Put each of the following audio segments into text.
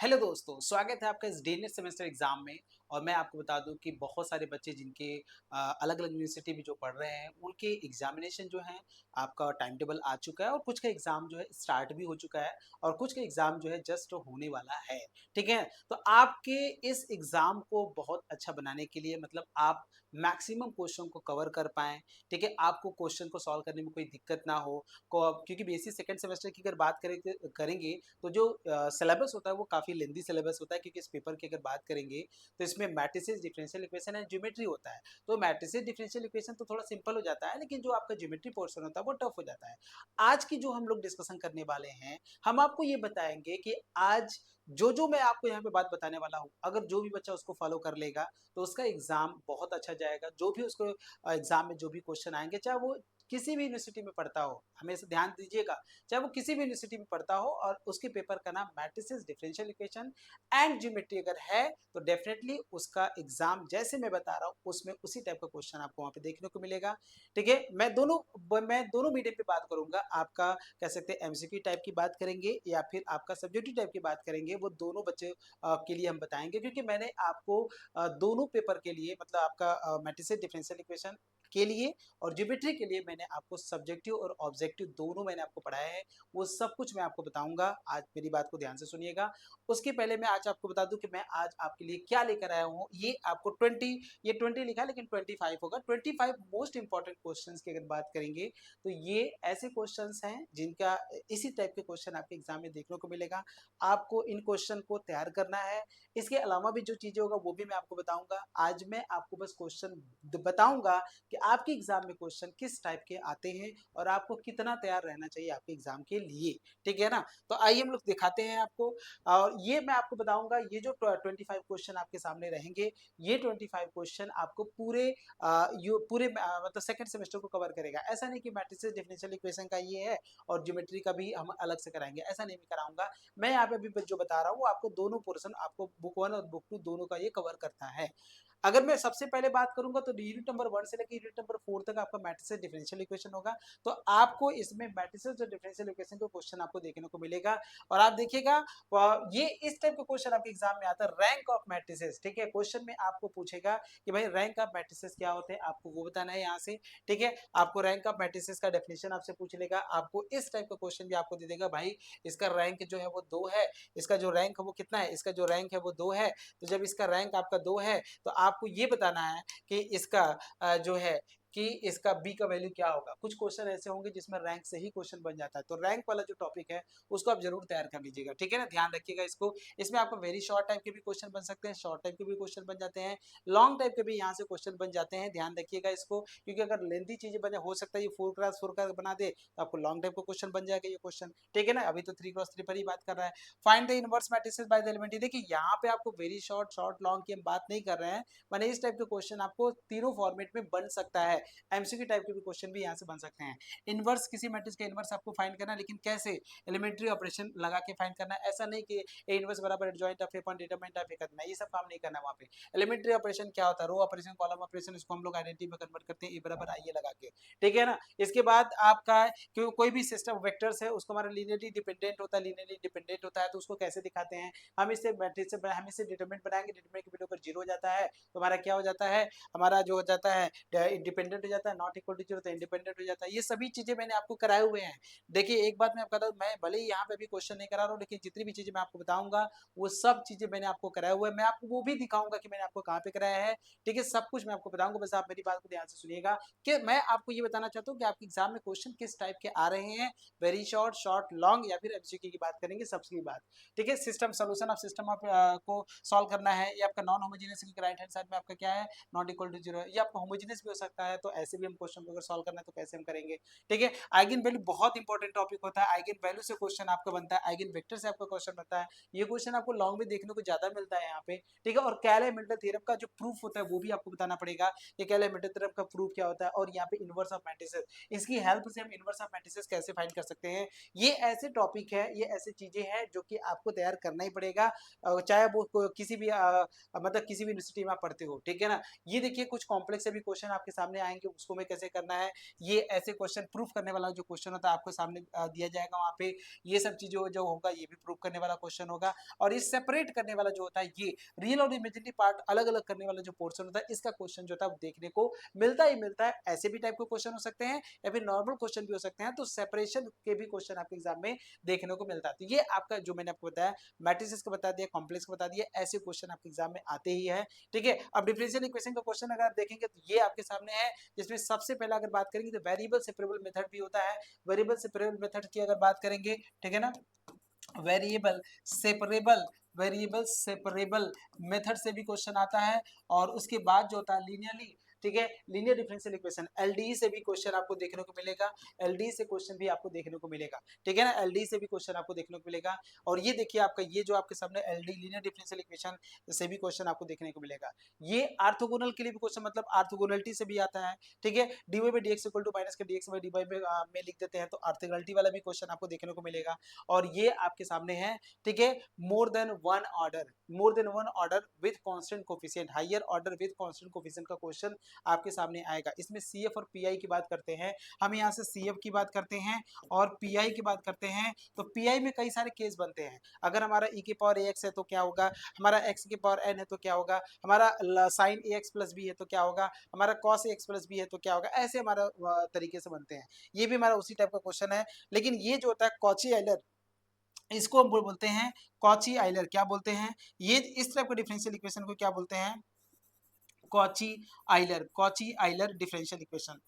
Hello दोस्तों, स्वागत है आपका इस डीएनएस सेमेस्टर एग्जाम में। और मैं आपको बता दूं कि बहुत सारे बच्चे जिनके अलग-अलग यूनिवर्सिटी में जो पढ़ रहे हैं, उनके एग्जामिनेशन जो है आपका टाइम टेबल आ चुका है और कुछ का एग्जाम जो है स्टार्ट भी हो चुका है और कुछ का एग्जाम जो है जस्ट होने वाला है। ठीक है? तो आपके इस एग्जाम को बहुत अच्छा बनाने के लिए मतलब आप मैक्सिमम क्वेश्चन को कवर कर पाएँ, ठीक है? आपको क्वेश्चन को सॉल्व करने में कोई दिक्कत ना हो, क्योंकि बेसिक सेकंड सेमेस्टर की अगर बात करेंगे तो जो सिलेबस होता है वो काफ़ी लेंदी सिलेबस होता है, क्योंकि इस पेपर की अगर बात करेंगे तो इसमें matrices, differential equation and geometry होता है। तो मैट्रिसेस, डिफरेंशियल इक्वेशन तो थोड़ा सिंपल हो जाता है, लेकिन जो आपका ज्योमेट्री पोर्शन होता है वो टफ हो जाता है। आज की जो हम लोग डिस्कशन करने वाले हैं, हम आपको ये बताएंगे कि आज जो मैं आपको यहाँ पे बात बताने वाला हूँ, अगर जो भी बच्चा उसको फॉलो कर लेगा तो उसका एग्जाम बहुत अच्छा जाएगा। जो भी उसको एग्जाम में जो भी क्वेश्चन आएंगे, चाहे वो किसी भी यूनिवर्सिटी में पढ़ता हो, हमेशा ध्यान दीजिएगा, चाहे वो किसी भी यूनिवर्सिटी में पढ़ता हो और उसके पेपर का नाम matrices, differential equation and geometry अगर है, तो डेफिनेटली उसका एग्जाम जैसे मैं बता रहा हूँ उसमें उसी टाइप का क्वेश्चन आपको वहाँ पे देखने को मिलेगा। ठीक है? मैं दोनों मीडियम पे बात करूंगा। आपका कह सकते हैं एमसीक्यू टाइप की बात करेंगे या फिर आपका सब्जेक्टिव टाइप की बात करेंगे, वो दोनों बच्चे के लिए हम बताएंगे, क्योंकि मैंने आपको दोनों पेपर के लिए मतलब आपका मैट्रिसेस, डिफरेंशियल इक्वेशन के लिए और ज्योमेट्री के लिए मैंने आपको सब्जेक्टिव और ऑब्जेक्टिव दोनों मैंने आपको पढ़ाया है। वो सब कुछ मैं आपको बताऊंगा। आज मेरी बात को ध्यान से सुनिएगा। उसके पहले मैं आज आपको बता दूं कि मैं आज आपके लिए क्या लेकर आया हूँ। ये आपको 20 लिखा है लेकिन 25 होगा। 25 मोस्ट इंपॉर्टेंट क्वेश्चंस की अगर बात करेंगे तो ये ऐसे क्वेश्चंस हैं जिनका इसी टाइप के क्वेश्चन आपके एग्जाम में देखने को मिलेगा। आपको इन क्वेश्चन को तैयार करना है। इसके अलावा भी जो चीजें होगा वो भी मैं आपको बताऊंगा। आज मैं आपको बस क्वेश्चन बताऊंगा कि आपके एग्जाम में क्वेश्चन किस टाइप के आते हैं और आपको कितना तैयार रहना चाहिए आपके एग्जाम के लिए। ठीक है ना? तो आइए हम लोग दिखाते हैं आपको। और ये मैं आपको बताऊंगा, ये जो 25 क्वेश्चन आपके सामने रहेंगे, ये 25 क्वेश्चन आपको मतलब सेकंड सेमेस्टर को कवर करेगा। ऐसा नहीं कि मैट्रिसेस, डिफरेंशियल इक्वेशन का ये है और ज्योमेट्री का भी हम अलग से कराएंगे, ऐसा नहीं मैं कराऊंगा। मैं यहाँ पे अभी जो बता रहा हूँ आपको दोनों पोर्शन, आपको बुक 1 और बुक 2 दोनों का ये कवर करता है। अगर मैं सबसे पहले बात करूंगा तो यूनिट नंबर 1 से लेकर यूनिट नंबर 4 तक आपका मैट्रिसेस, डिफरेंशियल इक्वेशन होगा। तो आपको इसमें मैट्रिसेस और डिफरेंशियल इक्वेशन का क्वेश्चन आपको देखने को मिलेगा। और आप देखिएगा, ये इस टाइप का क्वेश्चन आपके एग्जाम में आता है, रैंक ऑफ मैट्रिसेस। ठीक है? क्वेश्चन में आपको पूछेगा कि भाई रैंक ऑफ मैट्रिसेस क्या होते हैं, आपको वो बताना है यहाँ से। ठीक है? आपको रैंक ऑफ मैट्रिसेस का डेफिनेशन आपसे पूछ लेगा। आपको इस टाइप का क्वेश्चन भी आपको दे देगा, भाई इसका रैंक जो है वो 2 है, इसका जो रैंक है वो कितना है, इसका जो रैंक है वो 2 है। तो जब इसका रैंक आपका 2 है तो आपको ये बताना है कि इसका जो है कि इसका बी का वैल्यू क्या होगा। कुछ क्वेश्चन ऐसे होंगे जिसमें रैंक से ही क्वेश्चन बन जाता है, तो रैंक वाला जो टॉपिक है उसको आप जरूर तैयार कर लीजिएगा। ठीक है ना? ध्यान रखिएगा इसको। इसमें आपको वेरी शॉर्ट टाइप के भी क्वेश्चन बन सकते हैं, शॉर्ट टाइप के भी क्वेश्चन बन जाते हैं, लॉन्ग टाइप के भी यहाँ से क्वेश्चन बन जाते हैं। ध्यान रखिएगा इसको, क्योंकि अगर लेंथी चीजें बने, हो सकता है ये 4x4 का बना दे तो आपको लॉन्ग टाइप का क्वेश्चन बन जाएगा ये क्वेश्चन। ठीक है ना? अभी तो 3x3 पर ही बात कर रहा है। Find the inverse matrices by the elementary. देखिए यहाँ पे आपको वेरी शॉर्ट, शॉर्ट, लॉन्ग की हम बात नहीं कर रहे हैं। मैंने इस टाइप के क्वेश्चन आपको तीनों फॉर्मेट में बन सकता है। एमसीक्यू टाइप के भी क्वेश्चन भी यहाँ से बन सकते हैं। इनवर्स, किसी मैट्रिक्स का इनवर्स आपको फाइंड करना है, लेकिन कैसे? एलिमेंट्री ऑपरेशन लगा के फाइंड करना है। ऐसा नहीं कि ए इनवर्स बराबर adjoint of A upon determinant of A करना है, ये सब काम नहीं करना है वहाँ पे। एलिमेंट्री ऑपरेशन क्या होता है? रो ऑपरेशन, कॉलम ऑपरेशन, इसको हम लोग आइडेंटिटी में कन्वर्ट करते हैं, ए बराबर आई लगा के। ठीक है ना? इसके बाद आपका कोई भी सिस्टम वेक्टर्स है उसको हमारा लीनियरली डिपेंडेंट होता है, लीनियरली डिपेंडेंट होता है, तो उसको कैसे दिखाते हैं? हम इससे मैट्रिक्स से हम इससे डिटरमिनेंट बनाएंगे, डिटरमिनेंट की वैल्यू अगर 0 हो जाता है तो हमारा क्या हो जाता है? हमारा जो हो जाता है इंडिपेंडेंट हो जाता है, नॉट इक्वल टू 0 तो इंडिपेंडेंट हो जाता है। ये सभी चीजें मैंने आपको कराए हुए हैं। देखिए एक बात मैं आपको बता दूं, मैं भले ही यहाँ पे भी क्वेश्चन नहीं करा रहा हूँ, लेकिन जितनी भी चीजें मैं आपको बताऊंगा वो सब चीजें मैंने आपको कराया हुआ है। मैं आपको वो भी दिखाऊंगा कि मैंने आपको कहाँ पे कराया है। ठीक है? सब कुछ मैं आपको बताऊंगा, बस आप मेरी बात को ध्यान से सुनिएगा कि मैं आपको ये बताना चाहता हूँ कि आपके एग्जाम में क्वेश्चन किस टाइप के आ रहे हैं, वेरी शॉर्ट, शॉर्ट, लॉन्ग या फिर एमसीक्यू की बात करेंगे, सबकी बात। ठीक है? सिस्टम सोल्यूशन ऑफ सिस्टम आप को सॉल्व करना है। ये आपका non homogeneous, right hand side में आपका क्या है? नॉट इक्वल टू 0 है। ये आपका होमोजेनियस भी हो सकता है, तो ऐसे भी हम क्वेश्चन को अगर सॉल्व करना है तो कैसे हम करेंगे। ठीक है? आइगन वैल्यू बहुत इंपॉर्टेंट टॉपिक होता है। आइगन वैल्यू से क्वेश्चन आपका बनता है, आइगन वेक्टर से आपका क्वेश्चन बनता है। ये क्वेश्चन आपको लॉन्ग में देखने को ज्यादा मिलता है यहाँ पे। ठीक है? और कैले-हैमिल्टन थ्योरम का जो प्रूफ होता है वो भी आपको बताना पड़ेगा कि कैले-हैमिल्टन थ्योरम का प्रूफ क्या होता है, और यहाँ पे इनवर्स ऑफ मैट्रिसेस, इसकी हेल्प से हम इनवर्स ऑफ मैट्रिसेस कैसे फाइंड कर सकते हैं। ये ऐसे टॉपिक है, ये ऐसी चीजें हैं जो कि आपको तैयार करना ही पड़ेगा, चाहे वो किसी भी मतलब किसी भी यूनिवर्सिटी में आप पढ़ते हो। ठीक है ना? ये देखिए कुछ कॉम्प्लेक्स भी क्वेश्चन आपके सामने बनाएंगे उसको में कैसे करना है, ये ऐसे क्वेश्चन प्रूफ करने वाला जो क्वेश्चन होता है आपको सामने दिया जाएगा वहाँ पे, ये सब चीजें जो होगा ये भी प्रूफ करने वाला क्वेश्चन होगा। और ये सेपरेट करने वाला जो होता है, ये रियल और इमेजिनरी पार्ट अलग अलग करने वाला जो पोर्शन होता है, इसका क्वेश्चन जो होता है देखने को मिलता ही मिलता है। ऐसे भी टाइप के क्वेश्चन हो सकते हैं या फिर नॉर्मल क्वेश्चन भी हो सकते हैं, तो सेपरेशन के भी क्वेश्चन आपके एग्जाम में देखने को मिलता है। तो ये आपका जो मैंने आपको बताया मैट्रिसेस का बता दिया, कॉम्प्लेक्स का बता दिया, ऐसे क्वेश्चन आपके एग्जाम में आते ही है। ठीक है, अब डिफरेंशियल इक्वेशन का क्वेश्चन अगर आप देखेंगे तो ये आपके सामने है, जिसमें सबसे पहला अगर बात करेंगे तो वेरिएबल सेपरेबल मेथड भी होता है। वेरिएबल सेपरेबल मेथड की अगर बात करेंगे, ठीक है ना, वेरिएबल सेपरेबल मेथड से भी क्वेश्चन आता है। और उसके बाद जो होता है लीनियरली, ठीक है, लीनियर डिफरेंशियल इक्वेशन एलडीई से भी क्वेश्चन आपको देखने को मिलेगा, एलडीई से क्वेश्चन भी आपको देखने को मिलेगा, ठीक है ना, एलडीई से भी क्वेश्चन आपको देखने को मिलेगा। और ये देखिए आपका ये जो आपके सामने एलडी लीनियर डिफरेंशियल इक्वेशन से भी क्वेश्चन आपको देखने को मिलेगा। ये आर्थोगोनल के लिए भी क्वेश्चन, मतलब आर्थोगोनलिटी से भी आता है, ठीक है, d y by d x equal to minus k d x by d y में लिख देते हैं तो आर्थोगोनलिटी वाला भी क्वेश्चन आपको देखने को मिलेगा। और ये आपके सामने है, ठीक है, more than one order with constant coefficient, higher order with constant coefficient का क्वेश्चन आपके सामने आएगा। इसमें सीएफ और पीआई की बात करते हैं, हम यहाँ से सीएफ की बात करते हैं और पीआई की बात करते हैं। तो पीआई में कई सारे केस बनते हैं, अगर हमारा e की पावर ax है तो क्या होगा, हमारा x की पावर n है तो क्या होगा, हमारा साइन ax प्लस b है तो क्या होगा, हमारा cos ax प्लस b है तो क्या होगा, ऐसे हमारा तरीके से बनते हैं। ये भी हमारा उसी टाइप का क्वेश्चन है। लेकिन ये जो होता है कॉची आइलर, इसको हम बोलते हैं कॉची आइलर, क्या बोलते हैं, ये इस टाइप के डिफरेंशियल इक्वेशन को क्या बोलते हैं, Cauchy Euler differential equation.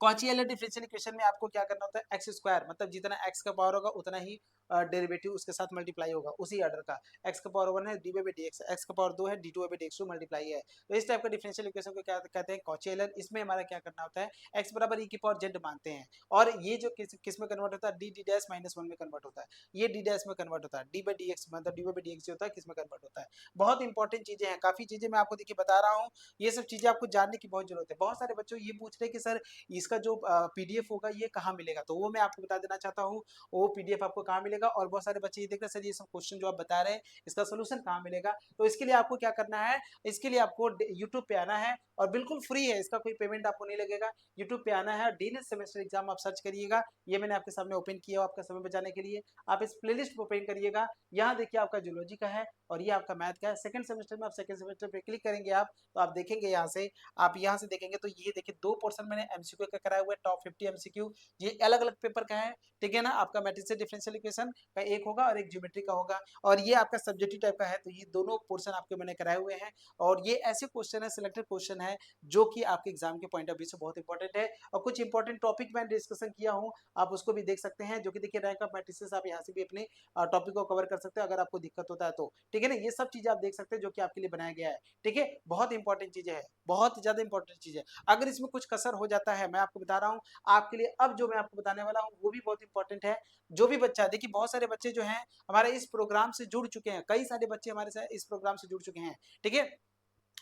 Cauchy Euler differential equation में आपको क्या करना होता है, एक्स स्क्वायर, मतलब जितना एक्स का पावर होगा उतना ही डेरिवेटिव उसके साथ मल्टीप्लाई होगा उसी ऑर्डर का। एक्स का पावर 1 है D by d x, x का पावर 2 है D two by d x, to multiply है। तो इस टाइप का डिफरेंशियल इक्वेशन को क्या कहते हैं, कॉची आइलर। इसमें हमारा क्या करना होता है, एक्स बराबर ई की पावर जेड मानते हैं, और ये जो किस में कन्वर्ट होता है, डी डी डैश माइनस 1 में कन्वर्ट होता है, ये डी डैश में कन्वर्ट होता है, डी बाई डी एक्स मतलब डी बाई डी एक्स जो होता है किस में कन्वर्ट होता है। बहुत इंपॉर्टेंट चीजें हैं, काफी चीजें मैं आपको देखिए बता रहा हूँ, ये सब चीजें आपको जानने की बहुत जरूरत है। बहुत सारे बच्चों ये पूछ रहे हैं कि सर इसका जो पीडीएफ होगा ये कहाँ मिलेगा, तो वो मैं आपको बता देना चाहता हूँ, वो पीडीएफ आपको कहाँ मिलेगा। और बहुत सारे बच्चे ये देख रहे हैं सर ये सब क्वेश्चन जो आप बता रहे हैं इसका सोल्यूशन कहाँ मिलेगा, तो इसके लिए आपको क्या करना है, इसके लिए आपको यूट्यूब पे आना है और बिल्कुल फ्री है, इसका कोई पेमेंट आपको नहीं लगेगा। यूट्यूब पे आना है, डीएनएस सेमेस्टर एग्जाम आप सर्च करिएगा, ये मैंने आपके सामने ओपन किया आपका समय बचाने के लिए। आप इस प्लेलिस्ट को ओपन करिएगा, यहाँ देखिए आपका जूलॉजी का है और ये आपका मैथ का है। सेकंड सेमेस्टर में आप सेकंड सेमेस्टर पे क्लिक करेंगे आप, तो आप देखेंगे यहाँ से, आप यहाँ से देखेंगे तो ये देखिए 2 पोर्शन मैंने एमसीक्यू का कराया हुआ है, टॉप 50 एमसीक्यू, ये अलग अलग पेपर का है, ठीक है ना। आपका मैट्रिक्स डिफरेंशियल इक्वेशन का एक होगा और एक ज्योमेट्री का होगा, और ये आपका सब्जेक्टिव टाइप का है, तो ये दोनों पोर्शन आपके मैंने कराए हुए हैं। और ये ऐसे क्वेश्चन है, सिलेक्टेड क्वेश्चन है जो कि आपके एग्जाम के पॉइंट ऑफ व्यू से बहुत इंपॉर्टेंट है। और कुछ इंपॉर्टेंट टॉपिक मैंने डिस्कशन किया हूँ, आप उसको भी देख सकते हैं, जो कि देखिए रैंक ऑफ मैट्रिसेस, आप यहाँ से भी अपने टॉपिक को कवर कर सकते हैं अगर आपको दिक्कत होता है तो, ठीक है ना। ये सब चीजें आप देख सकते हैं जो कि आपके लिए बनाया गया है, ठीक है। बहुत इंपॉर्टेंट चीजें है, बहुत ज्यादा इंपॉर्टेंट चीज है। अगर इसमें कुछ कसर हो जाता है, मैं आपको बता रहा हूँ आपके लिए, अब जो मैं आपको बताने वाला हूँ वो भी बहुत इंपॉर्टेंट है। जो भी बच्चा, देखिए बहुत सारे बच्चे जो हैं हमारे इस प्रोग्राम से जुड़ चुके हैं, कई सारे बच्चे हमारे साथ इस प्रोग्राम से जुड़ चुके हैं, ठीक है।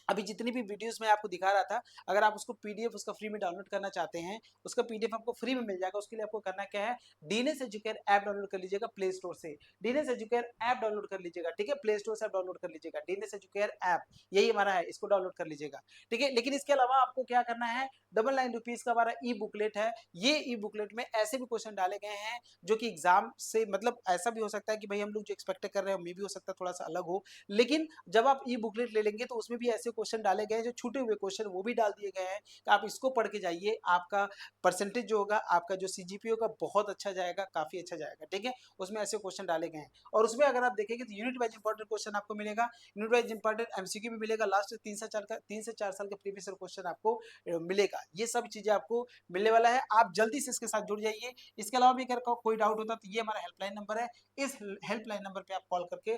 अभी जितनी भी वीडियोस में आपको दिखा रहा था, अगर आप उसको पीडीएफ उसका फ्री में डाउनलोड करना चाहते हैं, उसका पीडीएफ आपको फ्री में मिल जाएगा। उसके लिए आपको करना क्या है, डीएनएस एजुकेयर ऐप डाउनलोड कर लीजिएगा प्ले स्टोर से, डीएनएस एजुकेयर ऐप डाउनलोड कर लीजिएगा, ठीक है, प्ले स्टोर से आप डाउनलोड कर लीजिएगा डीएनएस एजुकेयर ऐप, यही हमारा है, इसको डाउनलोड कर लीजिएगा, ठीक है। लेकिन इसके अलावा आपको क्या करना है, ₹999 का हमारा ई बुकलेट है, ये ई बुकलेट में ऐसे भी क्वेश्चन डाले गए हैं जो कि एग्जाम से, मतलब ऐसा भी हो सकता है कि भाई हम लोग जो एक्सपेक्ट कर रहे हैं मे भी हो सकता है थोड़ा सा अलग हो, लेकिन जब आप ई बुकलेट ले लेंगे तो उसमें भी ऐसे क्वेश्चन डाले गए हैं, जो छूटे हुए क्वेश्चन वो भी डाल दिए गए हैं, तो आप इसको पढ़ के जाइए, आपका परसेंटेज जो होगा, आपका जो सीजीपीए होगा बहुत अच्छा जाएगा, काफी अच्छा जाएगा, ठीक है। उसमें ऐसे क्वेश्चन डाले गए हैं, और उसमें अगर आप देखेंगे तो यूनिट वाइज इंपॉर्टेंट क्वेश्चन आपको मिलेगा, यूनिट वाइज इंपॉर्टेंट एमसीक्यू भी मिलेगा, लास्ट 3 से 4 साल का प्रीवियस क्वेश्चन आपको मिलेगा। ये सब चीजें आपको मिलने वाला है, आप जल्दी से इसके साथ जुड़ जाइए। इसके अलावा भी अगर कोई डाउट होता तो ये हमारा हेल्पलाइन नंबर है, इस हेल्पलाइन नंबर पे आप कॉल करके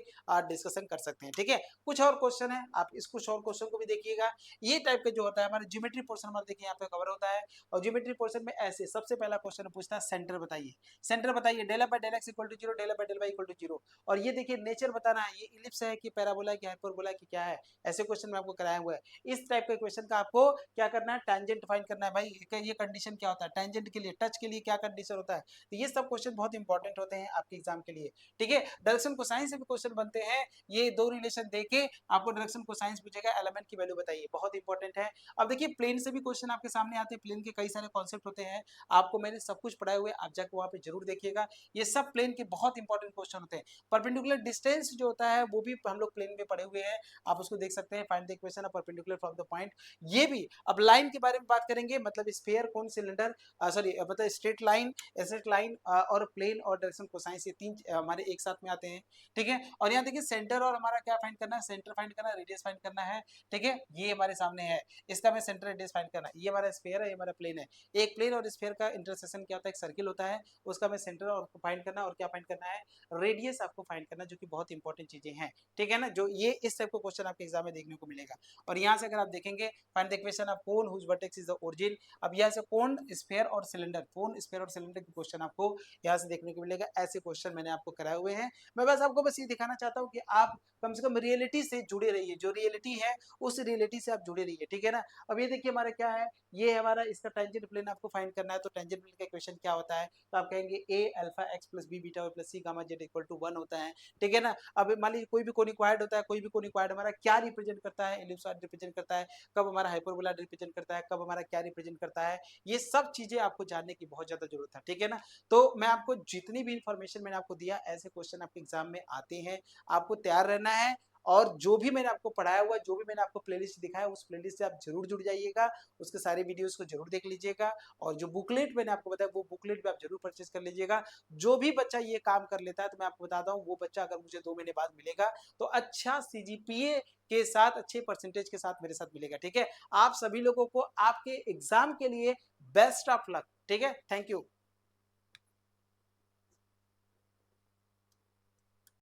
डिस्कशन कर सकते हैं, ठीक है। कुछ और क्वेश्चन है, आप इस कुछ और क्वेश्चन को भी देखिएगा। ये टाइप का जो होता है हमारा ज्योमेट्री पोर्शन, हमारा देखिए यहाँ पे कवर होता है, और ज्योमेट्री पोर्शन में ऐसे सबसे पहला क्वेश्चन पूछता है सेंटर बताइए, सेंटर बताइए, del F by del X equal to 0, del F by del Y equal to 0। और ये देखिए नेचर बताना है, ये इलिप्स है कि पैराबोला है कि हाइपरबोला है कि क्या है, ऐसे क्वेश्चन में आपको कराया हुआ है। इस टाइप के क्वेश्चन का आपको क्या करना है, टैंजेंट फाइंड करना है, भाई ये कंडीशन क्या होता है, टैंजेंट के लिए, टच के लिए क्या कंडीशन होता है। तो ये सब क्वेश्चन बहुत इंपॉर्टेंट होते हैं आपके एग्जाम के लिए, ठीक है। डायरेक्शन कोसाइन से भी क्वेश्चन बनते हैं, ये दो रिलेशन देके आपको डायरेक्शन कोसाइन पूछेगा, एलिमेंट की वैल्यू बताइए, बहुत इंपॉर्टेंट है। अब देखिए प्लेन से भी क्वेश्चन आपके सामने आते हैं, प्लेन के कई सारे कॉन्सेप्ट होते हैं, आपको मैंने सब कुछ पढ़ाए हुए, आप जाकर वहां पे जरूर देखिएगा, ये सब प्लेन के बहुत इंपॉर्टेंट क्वेश्चन होते हैं। परपेंडिकुलर डिस्टेंस जो होता है वो भी हम लोग प्लेन में पढ़े हुए हैं, आप उसको देख सकते हैं, find the equation of perpendicular from the point, ये भी। अब लाइन के बारे में बात करेंगे, मतलब स्फीयर, कोन, सिलेंडर, सॉरी मतलब स्ट्रेट लाइन, एसेट लाइन और प्लेन और डायरेक्शन कोसाइन, ये तीन हमारे एक साथ में आते हैं, ठीक है। और यहाँ देखिए सेंटर और हमारा क्या फाइंड करना है, सेंटर फाइंड करना है, रेडियस फाइंड करना है, ठीक है, ये हमारे सामने है, इसका मैं सेंटर रेडियस फाइंड करना है, ये हमारा स्फीयर है, ये हमारा प्लेन है। एक प्लेन और स्फीयर का इंटरसेक्शन क्या होता है, एक सर्किल होता है, उसका मैं सेंटर और फाइंड करना, और क्या फाइंड करना है, रेडियस आपको फाइंड करना, जो कि बहुत इंपॉर्टेंट चीजें हैं, ठीक है ना, जो ये इस टाइप का क्वेश्चन आपके एग्जाम में देखने को मिलेगा। और यहाँ से अगर आप देखेंगे, find the equation of cone whose vertex is the origin, अब यहाँ से कोन, स्फीयर और सिलेंडर, कोन, स्फीयर और सिलेंडर के क्वेश्चन आपको यहाँ से देखने को मिलेगा, ऐसे क्वेश्चन मैंने आपको कराए हुए हैं। मैं बस आपको बस ये दिखाना चाहता हूँ कि आप कम से कम रियलिटी से जुड़े रहिए, जो रियलिटी है उस रियलिटी से आप जुड़े रहिए, ठीक है ना। अब ये देखिए हमारा क्या है, ये हमारा इसका टेंजेंट प्लेन आपको फाइंड करना है, तो टेंजेंट प्लेन का इक्वेशन क्या होता है, तो आप कहेंगे a alpha x plus B beta Y plus C gamma Z equal to 1 होता है, ठीक है ना। अब मान लीजिए कोई भी कोनिक्वायड होता है, कोई भी कोनिक्वायड हमारा क्या रिप्रेजेंट करता है, एलिप्सॉइड रिप्रेजेंट करता है, कब हमारा हाइपरबोला रिप्रेजेंट करता है, कब हमारा क्या रिप्रेजेंट करता है, ये सब चीजें आपको जानने की बहुत ज्यादा जरूरत है, ठीक है ना। तो मैं आपको जितनी भी इंफॉर्मेशन मैंने आपको दिया, ऐसे क्वेश्चन आपके एग्जाम में आते हैं, आपको तैयार रहना है। और जो भी मैंने आपको पढ़ाया हुआ, जो भी मैंने आपको प्लेलिस्ट दिखाया, उस प्लेलिस्ट से आप जरूर जुड़ जाइएगा, उसके सारे वीडियोस को जरूर देख लीजिएगा, और जो बुकलेट मैंने आपको बताया वो बुकलेट भी आप जरूर परचेज कर लीजिएगा। जो भी बच्चा ये काम कर लेता है, तो मैं आपको बताता हूँ, वो बच्चा अगर मुझे 2 महीने बाद मिलेगा तो अच्छा सीजीपीए के साथ, अच्छे परसेंटेज के साथ मेरे साथ मिलेगा, ठीक है। आप सभी लोगों को आपके एग्जाम के लिए बेस्ट ऑफ लक, ठीक है। Thank you.